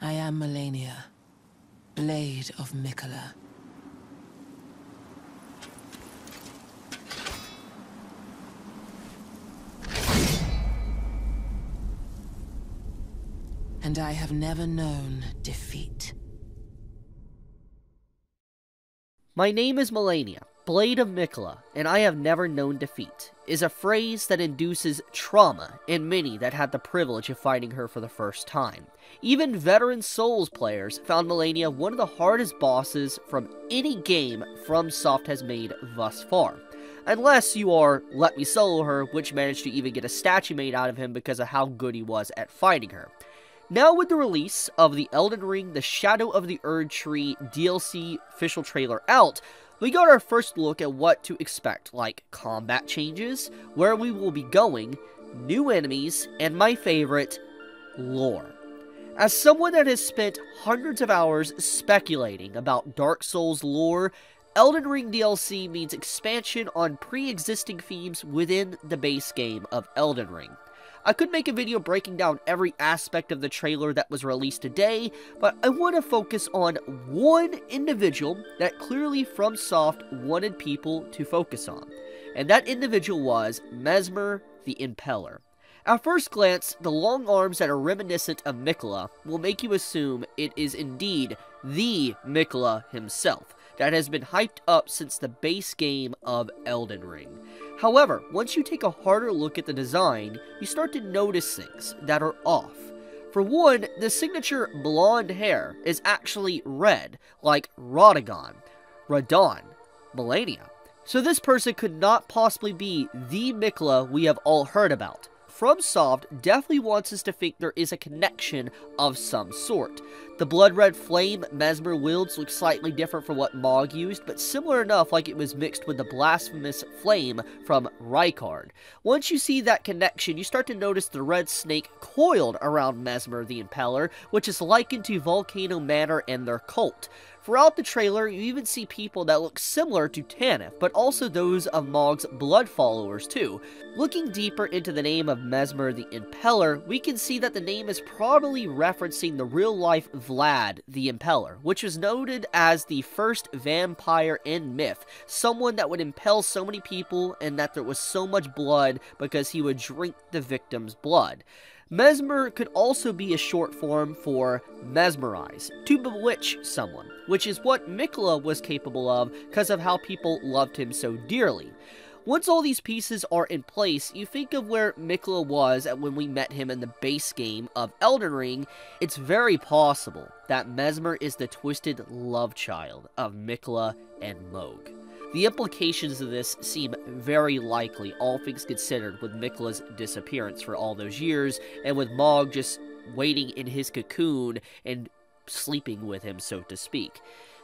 I am Malenia, Blade of Miquella. And I have never known defeat. My name is Malenia, Blade of Miquella, and I have never known defeat, is a phrase that induces trauma in many that had the privilege of fighting her for the first time. Even veteran Souls players found Malenia one of the hardest bosses from any game FromSoft has made thus far. Unless you are Let Me Solo Her, which managed to even get a statue made out of him because of how good he was at fighting her. Now with the release of the Elden Ring The Shadow of the Erdtree DLC official trailer out, we got our first look at what to expect, like combat changes, where we will be going, new enemies, and my favorite, lore. As someone that has spent hundreds of hours speculating about Dark Souls lore, Elden Ring DLC means expansion on pre-existing themes within the base game of Elden Ring. I could make a video breaking down every aspect of the trailer that was released today, but I want to focus on one individual that clearly FromSoft wanted people to focus on, and that individual was Messmer The Impaler. At first glance, the long arms that are reminiscent of Miquella will make you assume it is indeed the Miquella himself that has been hyped up since the base game of Elden Ring. However, once you take a harder look at the design, you start to notice things that are off. For one, the signature blonde hair is actually red, like Radon, Malenia. So this person could not possibly be the Miquella we have all heard about. FromSoft definitely wants us to think there is a connection of some sort. The blood red flame Messmer wields looks slightly different from what Mog used, but similar enough like it was mixed with the blasphemous flame from Rykard. Once you see that connection, you start to notice the red snake coiled around Messmer the Impaler, which is likened to Volcano Manor and their cult. Throughout the trailer, you even see people that look similar to Tanith, but also those of Mog's blood followers too. Looking deeper into the name of Messmer the Impaler, we can see that the name is probably referencing the real-life Vlad the Impaler, which was noted as the first vampire in myth, someone that would impale so many people and that there was so much blood because he would drink the victim's blood. Messmer could also be a short form for mesmerize, to bewitch someone, which is what Miquella was capable of because of how people loved him so dearly. Once all these pieces are in place, you think of where Miquella was when we met him in the base game of Elden Ring. It's very possible that Messmer is the twisted love child of Miquella and Mohg. The implications of this seem very likely, all things considered, with Miquella's disappearance for all those years, and with Mohg just waiting in his cocoon and sleeping with him, so to speak.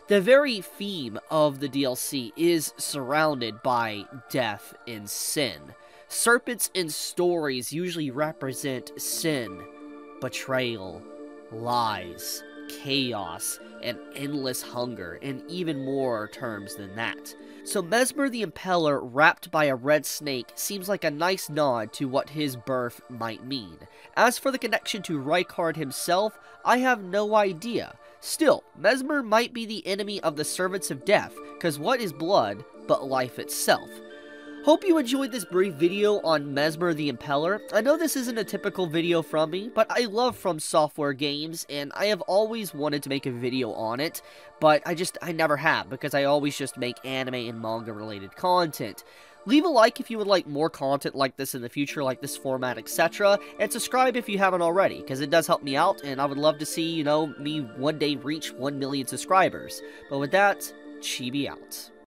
The very theme of the DLC is surrounded by death and sin. Serpents in stories usually represent sin, betrayal, lies, chaos, and endless hunger, and even more terms than that. So Messmer the Impaler wrapped by a red snake seems like a nice nod to what his birth might mean. As for the connection to Rykard himself, I have no idea. Still, Messmer might be the enemy of the Servants of Death, cause what is blood but life itself? Hope you enjoyed this brief video on Messmer the Impaler. I know this isn't a typical video from me, but I love FromSoftware games, and I have always wanted to make a video on it, but I never have, because I always just make anime and manga related content. Leave a like if you would like more content like this in the future, like this format, etc. And subscribe if you haven't already, because it does help me out, and I would love to see, me one day reach 1 million subscribers. But with that, Chibi out.